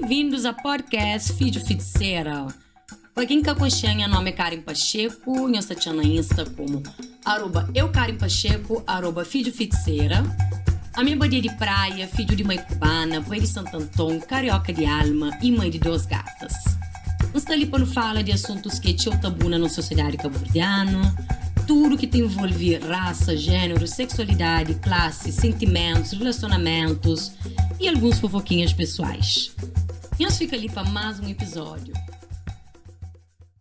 Bem-vindos ao podcast Filho Feiticeira. Para quem acompanha, meu nome é Karen Pacheco, eu estou na Insta como @eukarenpacheco, @Filho Feiticeira. A minha badia de praia, filho de mãe cubana, mãe de Santo Antônio, carioca de alma e mãe de 2 gatas. Nós estamos ali para falar de assuntos que tinham tabu na nossa sociedade cabo-verdiana, tudo que envolve raça, gênero, sexualidade, classe, sentimentos, relacionamentos e alguns fofoquinhas pessoais. E nós ficamos ali para mais um episódio.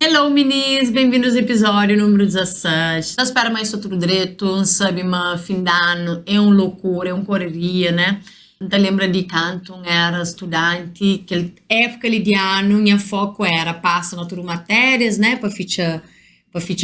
Hello, meninas! Bem-vindos ao episódio número 17. Nós espera mais tudo direito, sabe, mas fim de ano é uma loucura, é uma correria, né? Então, lembra de quando era estudante, que época de ano, minha foco era passar na tudo matérias, né, para ficha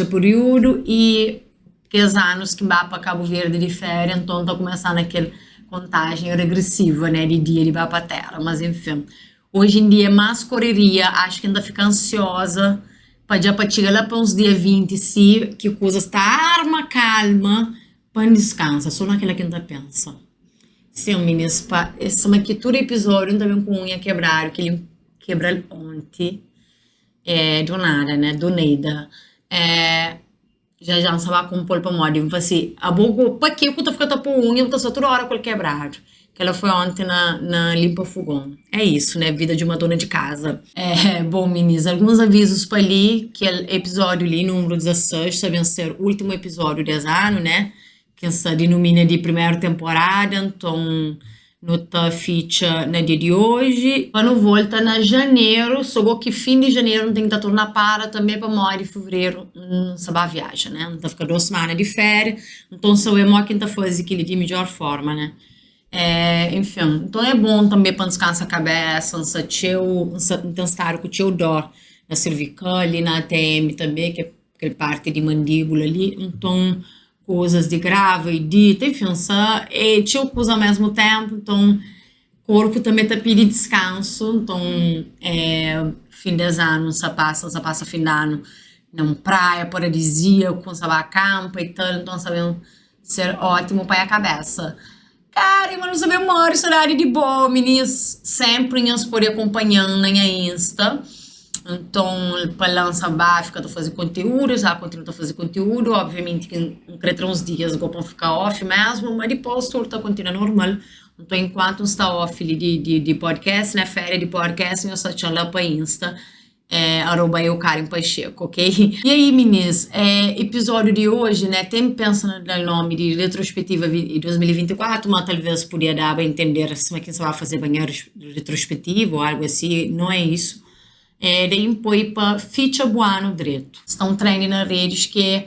período e aqueles anos que vai para Cabo Verde de férias, então tá começando aquela contagem regressiva, né, de dia de vai para terra, mas enfim. Hoje em dia é mais correria, acho que ainda fica ansiosa para chegar lá para uns dias 20, se que coisa está arma calma, para descansar, só naquela que ainda pensa. Sim, meninas, esse aqui todo episódio também com unha quebrada, que ele quebra ontem, do nada, né, do nada. Já não sabia como pôr para moda, eu falei assim, a boca, para que eu tô ficando por unha, eu tô só toda hora com ele quebrado. Que ela foi ontem na limpa fogão. É isso, né? Vida de uma dona de casa. Bom, meninas, alguns avisos para ali, que é episódio ali, número 16, sabem ser o último episódio desse ano, né? Que se denomina de primeira temporada, então nota ficha na dia de hoje. Quando volta na janeiro, só que fim de janeiro não tem que tornar para também para morar de fevereiro, não sabe a viagem, né? Então fica 2 semanas de férias, então só é uma quinta fase que ele de melhor forma, né? Enfim, então é bom também para descansar a cabeça, estar com o teu dor na cervical, ali na ATM também, que é aquela parte de mandíbula ali, então coisas de grave, dita, enfim, e teu coisa ao mesmo tempo, então o corpo também está pedindo descanso, então fim de ano, se passa fim de ano numa praia paradisíaca, se vai acampa e tal, então sabemos ser ótimo para a cabeça. Cara, mas não sabemos a maior história de boa, meninas, sempre nos pode acompanhando na Insta, então, para lançar básica, estou fazendo conteúdo, já continuo a fazer conteúdo, obviamente que em uns dias vou para ficar off mesmo, mas depois tudo está continuando normal, então enquanto está off de podcast, né, férias de podcast, eu só tinha lá para Insta, @eukarenpacheco, ok? E aí, meninas, episódio de hoje, né, tem pensando no nome de retrospectiva de 2024, mas talvez podia dar para entender se quem vai fazer banheiro retrospectivo ou algo assim, não é isso. Daí põe para ficha buano direito. Estão treinando nas redes que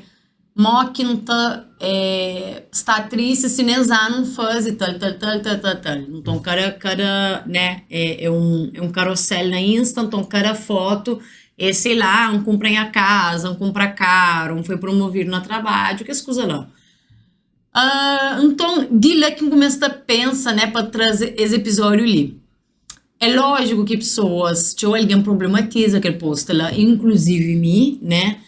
quinta está triste se nem não faz e tal. Então, cada né, é um carrossel na Insta, então cada foto sei lá, compra em a casa, compra caro, foi promovido no trabalho, que as coisas lá. Então, de lá que começa a pensar, né, para trazer esse episódio ali. É lógico que pessoas, se alguém problematiza aquele post lá, inclusive mim, né,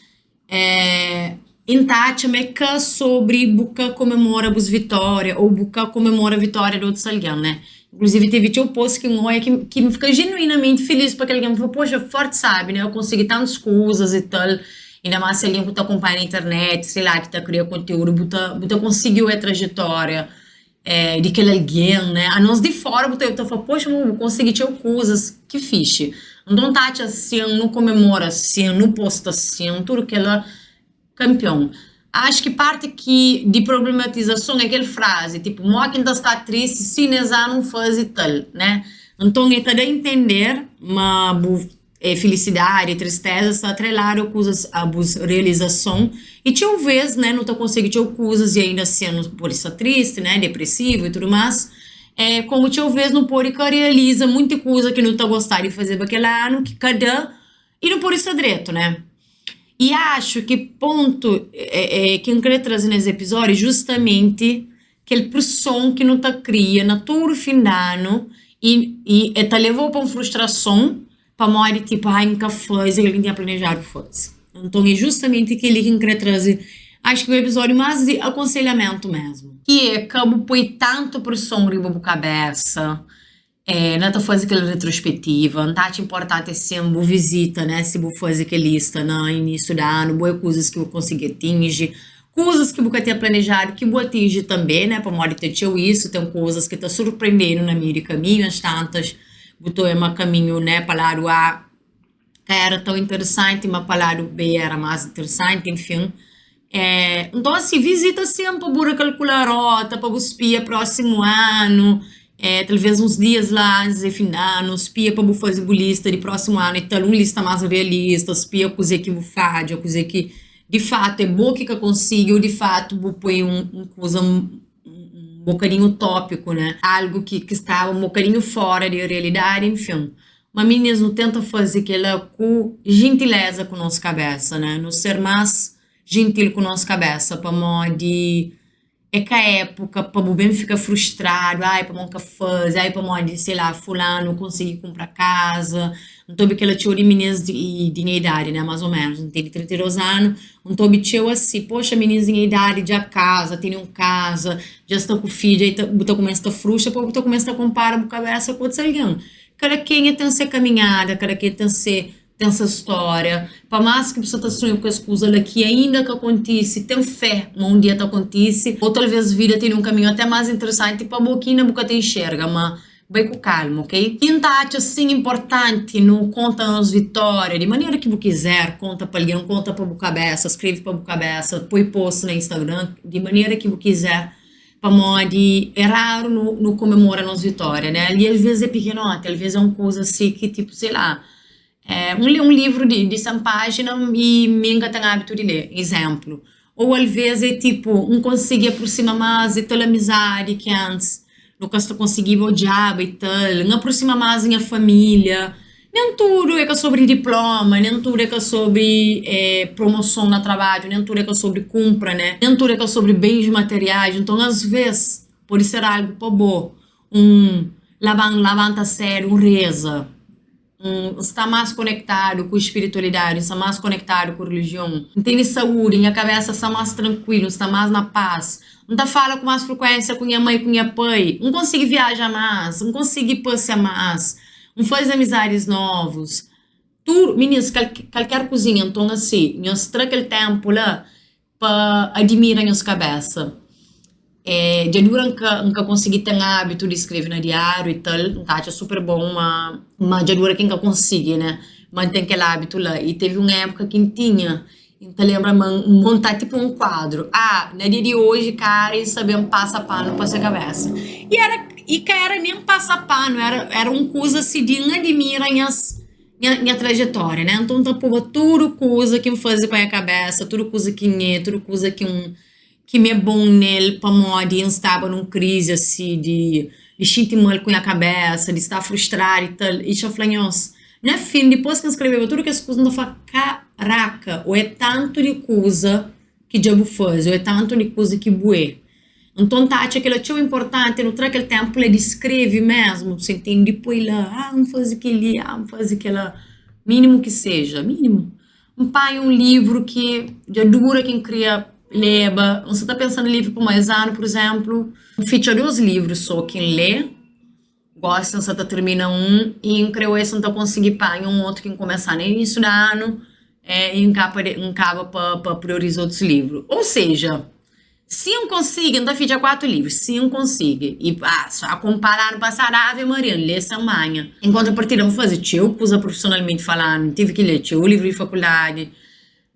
Intati me que sobre buca comemora as vitórias ou buca comemora a vitória de outros alguém, né? Inclusive teve um post que me fica genuinamente feliz porque alguém me falou, poxa, forte sabe, né? Eu consegui tantas coisas e tal, ainda mais se alguém que tá acompanhando na internet, sei lá, que tá criando conteúdo, buta conseguiu a trajetória de aquele alguém, né? A nós de fora, eu falo, poxa, eu consegui ter coisas que fixe. Então, Tati, assim, não comemora assim, não posta assim, tudo que ela campeão. Acho que parte que de problematização é aquela frase, tipo, quem está triste, se não faz e tal, né? Então, é para entender, mas felicidade, tristeza, está atrelado com a realização, e talvez, né, não está conseguindo ter coisas e ainda sendo por isso triste, né, depressivo e tudo mais, como talvez não pode realiza muita coisa que não está gostando de fazer naquele ano, que e não por isso direito, né? E acho que ponto que eu queria trazer nesse episódio é justamente aquela pressão que não está cria na todo fim de ano e tá levou para uma frustração para morrer tipo, nunca faz, ele tinha planejado fazer. Então é justamente aquele que eu queria trazer, acho que o episódio mais de aconselhamento mesmo. Que é como põe tanto pressão riba a cabeça, Não tá fazendo aquela retrospectiva, não tá importante sempre visita, né? Se você fazer aquela lista no início do ano, boas coisas que você conseguir atingir, coisas que você tinha planejado, que você atinge também, né? Para modo ter isso, tem coisas que tá surpreendendo na minha caminho, as tantas, botou em caminho, né? Para lá A que era tão interessante, mas para lá B era mais interessante, enfim. Então, assim, visita sempre para calcular a rota, para você espiar próximo ano, talvez uns dias lá, antes de fim de ano, espia para você fazer lista de próximo ano, então, uma lista mais realista, espia coisa que você faz, coisa que, de fato, é boa que eu consigo, ou de fato, você põe coisa, um bocadinho utópico, né? Algo que está um bocadinho fora da realidade, enfim. Mas, meninas, não tenta fazer aquela com gentileza com nossa cabeça, né? Não ser mais gentil com nossa cabeça, para modo de é que a época, para o bem ficar frustrado, ai, para nunca fazer, ai, para modo, sei lá, fulano conseguir comprar casa, não tô que ela tinha meninas de minha idade, né, mais ou menos, não tem 32 anos, não tô obteu assim, poxa, meninas de minha idade, já casa, tem um casa, já está com filho, aí tá começa a frustra, depois tá começa a comparar a cabeça com outros alguém. Cada quem tem ser caminhada, cada quem tem ser tem essa história, para mais que você está sonhando com as coisas daqui, ainda que acontece, tem fé, um dia tá acontece, ou talvez a vida tenha um caminho até mais interessante, para a boquinha nunca te enxerga, mas vai com calma, ok? Quem tá acha assim importante, não conta as vitórias, de maneira que você quiser, conta para alguém, conta para a cabeça, escreve para a cabeça, põe post no Instagram, de maneira que você quiser, para modo é raro no comemora as vitórias, né? Ali às vezes é pequenote, às vezes é uma coisa assim que tipo, sei lá, um livro de 100 páginas e nunca tem hábito de ler, exemplo. Ou às vezes é tipo, não consegui aproximar mais de tal amizade que antes, nunca estou conseguindo odiar e tal, não aproxima mais minha família. Nem tudo é que é sobre diploma, nem tudo é que é sobre promoção no trabalho, nem tudo é que é sobre compra, né? Nem tudo é que é sobre bens materiais. Então, às vezes, pode ser algo para bom, lavanta a sério, reza. Está mais conectado com a espiritualidade, está mais conectado com a religião, tem saúde, minha cabeça está mais tranquila, está mais na paz, não está falando com mais frequência com minha mãe, com minha pai, não consigo viajar mais, não consigo passear mais, não faz amizades novos, tudo, meninas, qualquer coisinha, então assim, nós traga aquele tempo lá para admirar nossa cabeça. Já dura nunca consegui ter hábito de escrever no diário e tal, tá, é super bom, mas já dura que nunca consegui, né, manter aquele hábito lá, e teve uma época que tinha, então lembra, montar tipo um quadro, no dia de hoje, cara, e saber um passa-pano para essa cabeça, e cara, nem passa-pano, era uma coisa assim, de admirar minha trajetória, né, então tá, pô, tudo coisa que me fazia para a cabeça, tudo coisa tudo coisa que me é bom nele para modo de estava numa crise assim de sentir mal com a cabeça, de estar frustrado e tal, e já falei, nossa, né, filho, depois que eu escrevi tudo que as coisas não fala, caraca, ou é tanto de coisa que diabo faz, ou é tanto de coisa que bué. Então, Tati, aquilo é tão importante, não traz aquele tempo, ele descreve mesmo, você entende, depois lá, vamos fazer aquele, vamos fazer aquela, mínimo que seja, mínimo. Um pai, um livro que já dura quem cria leba, você está pensando em livro para mais ano, por exemplo, feature os livros só quem lê, gosta, você termina um e creio esse não está conseguindo pagar um outro que começar no início do ano e acaba para priorizar outros livros. Ou seja, se um consiga, não feature 4 livros, se um consiga, e a comparar no passado, Ave Maria, lê essa manhã. Em contrapartida, vou fazer tio, coisa profissionalmente falando, tive que ler tio, livro de faculdade.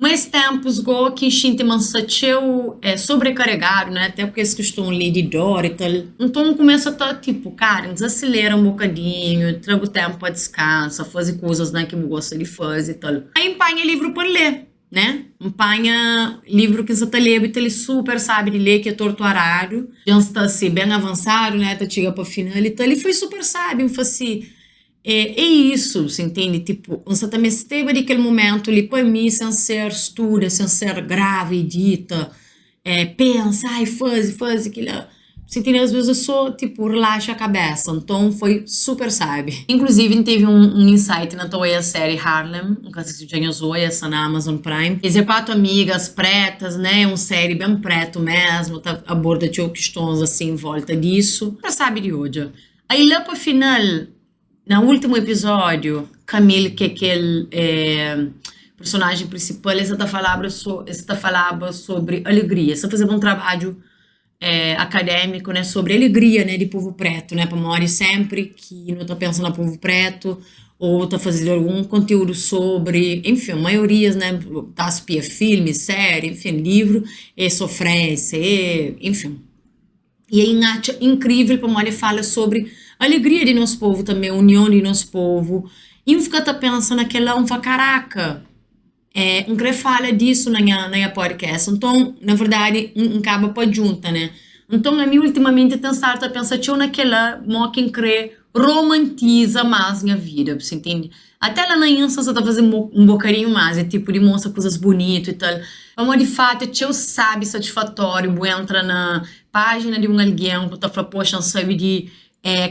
Mas tempos go que gente mansateu sobrecarregado, né? Até porque eles costumam ler de dor e tal. Então começa a estar tipo, cara, desacelera um bocadinho, traga o tempo para descansar, fazer coisas, né, que eu gosto de fazer e tal. Aí empanha livro para ler, né? Empanha livro que você tá lendo e ele super sabe de ler, que é torturado. Já está assim, bem avançado, né? Tá chega para final e tal. Ele foi super sábio, foi assim. É isso, você entende? Tipo, você também esteve naquele momento ali, para mim, sem ser estuda, sem ser grave e dita, pensa, faz aquilo. Você entende? Às vezes eu sou, tipo, relaxa a cabeça. Então, foi super sábio. Inclusive, teve um insight na tua série Harlem, não sei se já usou essa na Amazon Prime. Quer 4 amigas pretas, né? Uma série bem preto mesmo, tá, aborda questões assim em volta disso. Já sabe de hoje. Aí lá para final, no último episódio, Camille, que é aquele personagem principal, ele está falando sobre alegria, está fazendo um trabalho acadêmico, né, sobre alegria, né, de povo preto, né, para morrer sempre que não está pensando no povo preto, ou está fazendo algum conteúdo sobre, enfim, maiorias, né, tá espia filme, série, enfim, livro, e sofrência, enfim. E é incrível como ele fala sobre a alegria de nosso povo também, a união de nosso povo. E eu fico pensando naquela, caraca, não fala disso na minha podcast. Então, na verdade, acaba para junta, né? Então, a mim, ultimamente, tenho estado a pensar, tio, naquela, quem crê, romantiza mais minha vida, você entende? Até lá na Insta, você tá fazendo um bocadinho mais, tipo, de mostra coisas bonitas e tal. Mas, de fato, tio sabe satisfatório, entra na página de um alguém, que tá falando, poxa, não sabe de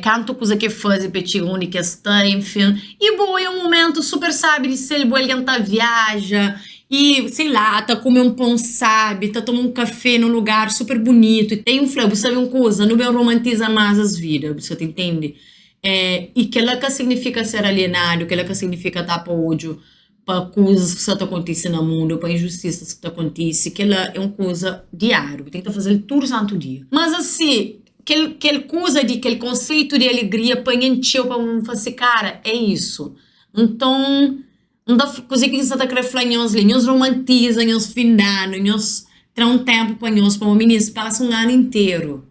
canto coisa que faz e petit onde que está, enfim. E boa, é um momento super, sabe, de ser boa, alguém tá viaja e, sei lá, tá comendo um pão, sabe, tá tomando um café num lugar super bonito e tem um flow, sabe uma coisa, não bem romantiza mais as vidas, você entende? E que ela que significa ser alienado, que ela que significa estar para ódio, para coisas que estão acontecendo no mundo, para injustiças que estão acontecendo, que ela é uma coisa diária, que tem que fazer todo santo dia. Mas assim, aquele coisa de aquele conceito de alegria panhantio para um fazer cara, é isso. Então, não dá coisa que você está querendo falar nós romantizam, nós findando, nós traz um tempo para nós, para uma menina, passa um ano inteiro.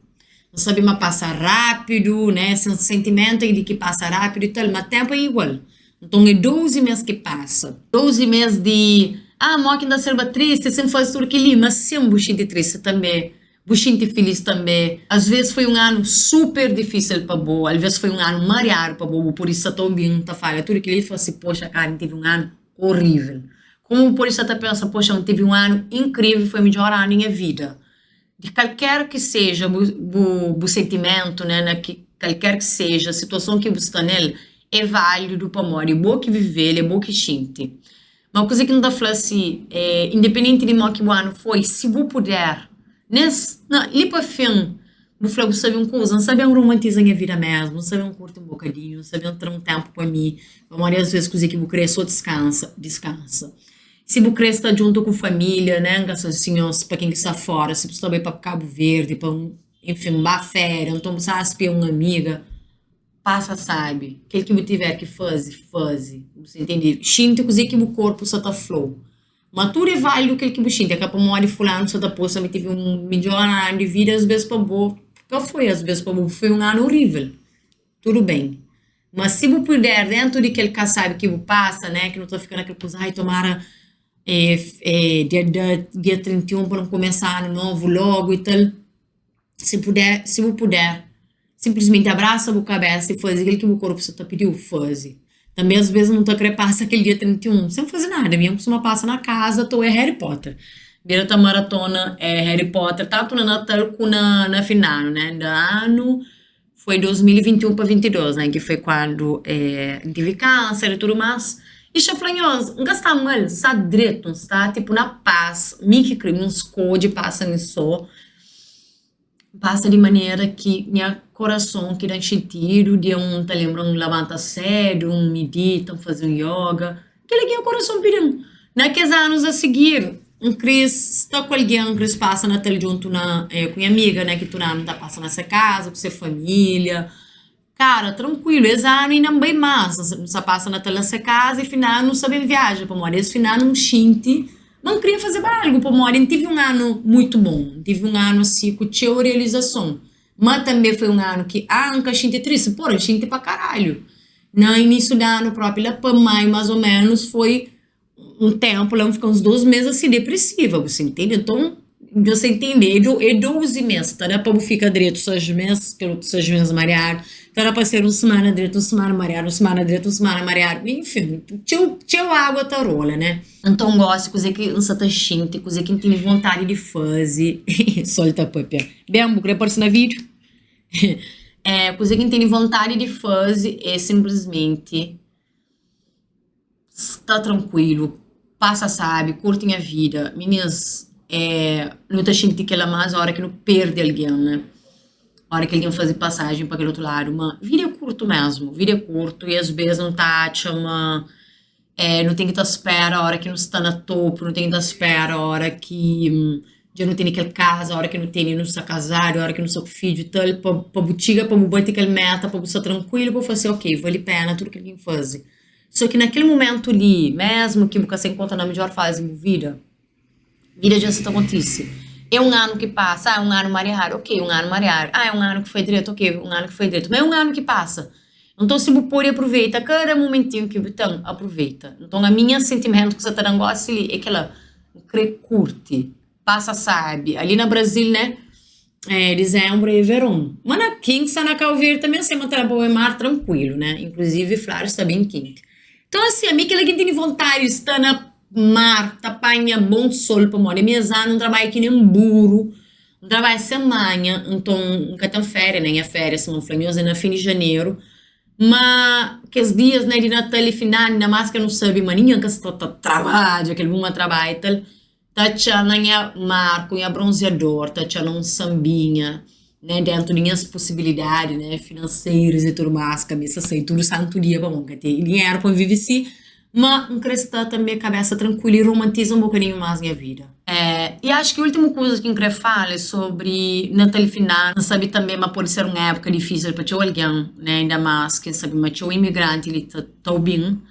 Não sabe, mas passa rápido, né? Esse sentimento de que passa rápido e tal, mas tempo é igual. Então, é 12 meses que passa. 12 meses de, mas que ainda serba triste, sempre faz tudo aquilo, mas sempre um buchinho triste também. Buchinho feliz também. Às vezes foi um ano super difícil para boa, às vezes foi um ano mareado para boa, por isso estou bem, tá falha. Tudo aquilo fala assim, poxa, cara, tive um ano horrível. Como por isso até pensa, poxa, eu tive um ano incrível, foi o melhor ano da minha vida. De qualquer que seja o sentimento, né, que qualquer que seja a situação que você está nele, é válido para morrer, é bom que viver, é bom que sente. Mas uma coisa que não dá falar assim, independente de mal que o ano foi, se você puder, ali para fim, vou falar, sabe uma coisa, não sabe romantizar a vida mesmo, não sabe curtir um bocadinho, não sabe entrar um tempo para mim, para morrer às vezes coisa que você querer só descansa. Se você está junto com família, né, assim, para quem está fora, se você está bem para Cabo Verde, para enfim, uma férias, então você aspira uma amiga, passa, sabe, aquele que você tiver que fazer, você entende? Sinta coisa que o corpo só está flow. Mas tudo é válido aquele que você sinta, que para morrer fulano, só está posto, me tive um melhor ano de vida, às vezes para boa, qual foi? Às vezes para boa, foi um ano horrível, tudo bem. Mas se você puder, dentro de aquele que sabe que você passa, né, que não está ficando aquela coisa, ai, tomara dia 31 para não começar ano novo logo e tal. Se você puder, simplesmente abraça a cabeça e faz aquilo que o corpo está pediu, faz. Também às vezes não estou querendo passar aquele dia 31, sem fazer nada, mesmo que você passa na casa, tô Harry Potter. Vira a maratona Harry Potter, tanto no Natal como na final, né, do ano. Foi 2021 para 22, né, que foi quando tive câncer e tudo mais. E chafranhoso, não está mal, está direito, está tipo na paz, me que crime, uns code passa nisso, passa de maneira que meu coração que dá sentido, de tá lembrando, levanta sério, medita, fazer um yoga, que ele o coração pedindo. Naqueles anos a seguir, Cris está com alguém, Cris passa na tele junto com a amiga, né, que tu não tá passando nessa casa, com sua família. Cara, tranquilo, exame e não bem mais. Você passa na tela dessa casa e final não sabe viajar para morar. Esse final não sente, não queria fazer algo para morar. Tive um ano muito bom, tive um ano assim com tinha realização. Mas também foi um ano que, nunca senti triste, porra, senti pra caralho. No início do ano próprio, lá para maio mais ou menos, foi um tempo, lá ficou uns 2 meses assim depressiva, você entende? Então, você entender, é 12 meses, tá? Para você ficar direito 6 meses, que eu 6 meses mareado. Era para ser uma semana direito, uma semana mareado, uma semana direito, uma semana mareado. Enfim, tinha água tá rola, né? Então gosto de coisa que não se tá xinte, coisa que não tem vontade de fazer. Solta a papel. Bem, vou aparecer no vídeo. Coisa que não tem vontade de fazer é simplesmente estar tranquilo, passa, sabe, curtem a vida. Meninas, não tá xinte que ela mais a hora que não perde alguém, né? a hora que ele ia fazer passagem para aquele outro lado, mas vida é curto mesmo, vida é curto, e às vezes não tá, chama, não tem que estar espera a hora que não está na topo, não tem que estar espera a hora que já não tem aquele casa, a hora que não tem, não está casado, a hora que não está com filho e tal, para botiga, para bater aquele meta, para estar tranquilo, para fazer, ok, vale a pena tudo que ele faz. Só que naquele momento ali, mesmo que você encontra na melhor fase da vida já se acontece. É um ano que passa, é um ano marear, ok, um ano marear, é um ano que foi direito, ok, um ano que foi direito, mas é um ano que passa. Então, se você pode aproveitar cada momentinho que você tem, aproveita. Então, a minha sentimento que você está dando ali é que ela curte, passa, sabe. Ali no Brasil, né, dezembro e verão. Mas aqui em Santa Calveira também você mantém o mar tranquilo, né, inclusive, Flávio está bem quente. Então, assim, a mim que ela tem vontade de estar na mar, tapanha bom sol para morar. Minha zana não trabalha aqui nem um burro, não trabalha semana, então nunca tem férias, nem a férias, são flamiosa na fim de janeiro. Mas que os dias, né, de Natal e final, ainda mais que não sabe, maninha que está trabalho, aquele bom trabalho e tal, tá tchando a mar, com a bronzeador, tá tchando um sambinha, né, dentro de minhas possibilidades, né, financeiras e tudo mais, cabeça assim, tudo santo dia para montar, ter dinheiro para viver assim, mas um crescer também a cabeça tranquila e romantiza um bocadinho mais a minha vida. E acho que a última coisa que eu queria falar é sobre Natal e final, não sabe também, mas pode ser uma época difícil para alguém, né, ainda mais, quem sabe, mas um imigrante, ele tá bem.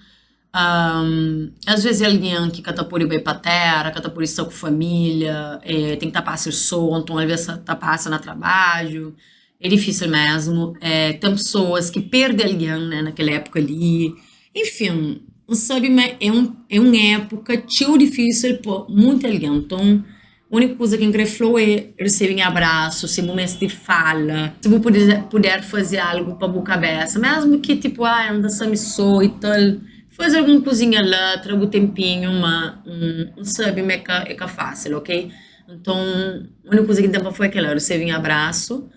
Às vezes alguém que está por ir para a terra, que está por estar com família, tem que estar passando sol, então às vezes está passando no trabalho, é difícil mesmo. Tem pessoas que perdem alguém, né, naquela época ali, enfim, sabe, mas é uma época tão difícil para muita alguém, então a única coisa que eu queria falar é receber um abraço, se momento de fala, se você puder fazer algo para a boa cabeça, mesmo que tipo, anda só me só e tal, fazer alguma coisinha lá, traga o tempinho, mas não sabe, mas é fácil, ok? Então, a única coisa que tem para fazer é aquela, receber um abraço,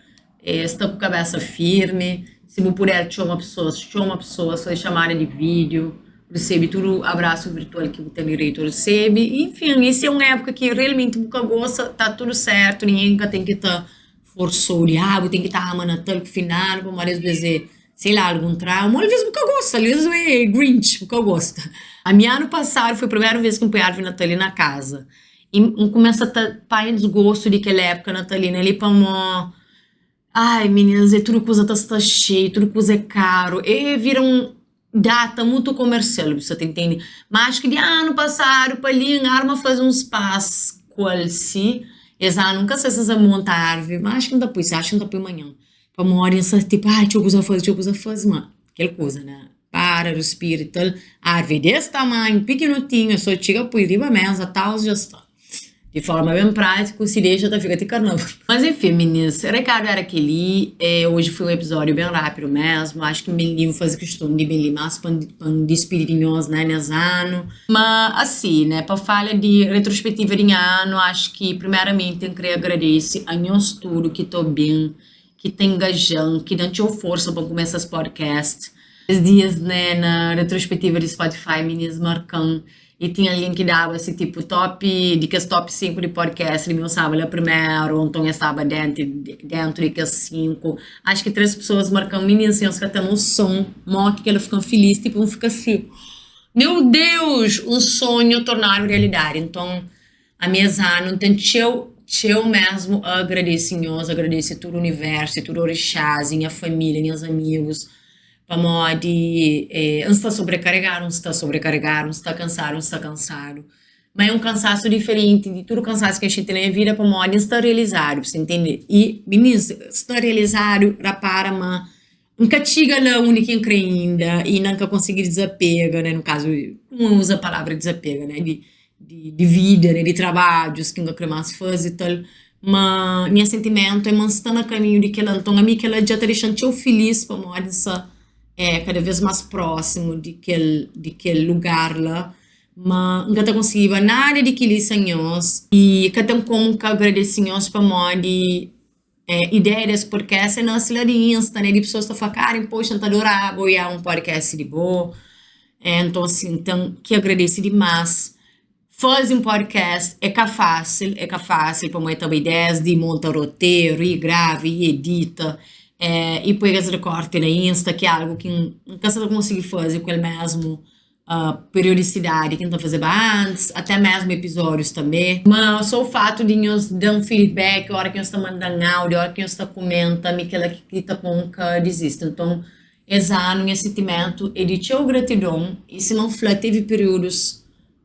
estar com a cabeça firme, se você puder chamar uma pessoa, só chamar de vídeo, recebe todo o abraço virtual que você tem direito a receber, enfim, isso é uma época que realmente você gosta, tá tudo certo, ninguém tem que estar forçado, tem que estar amando até o final, mas às vezes sei lá, algum trauma, às vezes porque eu gosto, às vezes é Grinch, porque eu gosto. A minha ano passado foi a primeira vez que eu fui árvore natalina na casa. E começa a ter desgosto daquela época natalina, ali para uma... Ai, meninas, tudo coisa está cheio, tudo coisa é caro, e vira data muito comercial, você entende? Mas acho que de ano passado, para ali, a arma faz uns passos, qual se, exa nunca sei se monta árvore, mas acho que não dá para isso, acho que não dá para amanhã. Para uma hora, tipo, deixa eu fazer, mas aquela coisa, né? Para, respira e tal. A árvore desse tamanho, pequenininho, só chega por riba mesmo, tal, já está. De forma bem prática, se deixa, fica de carnaval. Mas enfim, meninas, o recado era aquele. Hoje foi um episódio bem rápido mesmo. Acho que me livro fazer questão de me mais para despedir nós, né, nesse ano. Mas assim, né, para falar de retrospectiva de ano, acho que primeiramente eu queria agradecer a nós tudo que estou bem, que tem engajando, que dão força para começar esse podcast. Esses dias, né, na retrospectiva de Spotify, meninas marcam, e tinha alguém que dava esse tipo top 5 de podcast, ele me usava lá primeiro, então eu estava dentro de 5. Acho que 3 pessoas marcam, meninas, assim, que até no som, que elas ficam felizes, tipo, fica assim, meu Deus, um sonho tornar realidade. Então, a minha ano, então, eu mesmo agradeço todo o universo, todo o orixás, minha família, meus amigos, para modo não está sobrecarregado, não está cansado. Mas é um cansaço diferente de todo o cansaço que a gente tem na vida, para modo estar realizado, você entende? E, meninas, estar realizado, rapara, mas nunca chega lá onde quem crê ainda, e nunca conseguir desapega, né? No caso, não usa a palavra desapega, né? De vida, né, de trabalhos que nunca mais faz e tal, mas meu sentimento é estar no caminho de que ela, então a mim que ela já está deixando eu feliz para morar cada vez mais próximo de aquele lugar lá, mas nunca está conseguindo nada de que eles anos e que tem como que agradecer para morar de ideias, porque essa é nossa larinha, né, de pessoas que falam, poxa, tá adorável, um podcast de boa, então assim, então que agradecer demais. fazer um podcast é que fácil para mim também ideias de montar roteiro, e grava, e edita, e põe as recortes na Insta, que é algo que nunca se conseguir fazer com ele mesmo periodicidade que não fazer antes, até mesmo episódios também. Mas só o fato de nós dar um feedback, a hora que nós está mandando áudio, a hora que nós está comentando, aquela que está pouca desiste. Então, exato, um sentimento e de teu gratidão, e se não for, teve períodos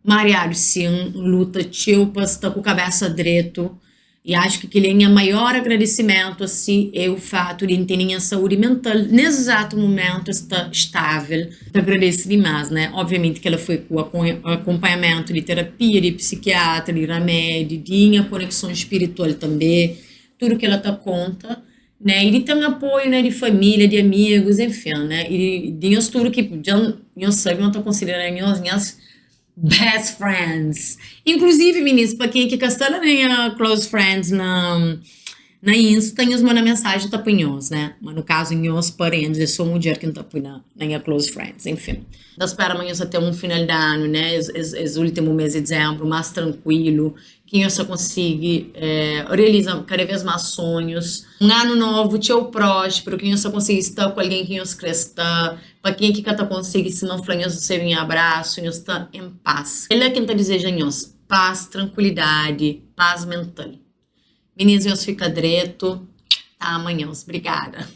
mariados, sim, luta, teu para estar com a cabeça direito. E acho que ele é o maior agradecimento assim, é o fato de ter a saúde mental nesse exato momento está estável. Eu agradeço demais, né? Obviamente que ela foi com acompanhamento de terapia, de psiquiatra, de remédio, de conexão espiritual também, tudo que ela tá conta, né? E de ter um apoio, né, de família, de amigos, enfim, né? E de tudo que eu sei, eu estou considerando minhas best friends. Inclusive, meninas, para quem que castela nem close friends na Insta, tem os manda mensagem tá punhos, né? Mas no caso, meus parentes, eu sou mulher que não tá punha na minha close friends, enfim. Da espera amanhã até um final de ano, né? Os último mês de dezembro, mais tranquilo, que eu só consiga realizar cada vez mais sonhos. Um ano novo, teu próspero, que eu só consiga estar com alguém que eu cresça, para quem que cada consiga, se não for você um abraço, eu estar em paz. Ele é quem tá desejando paz, tranquilidade, paz mental. Meninas, eu fico direto. Tá, amanhã. Obrigada.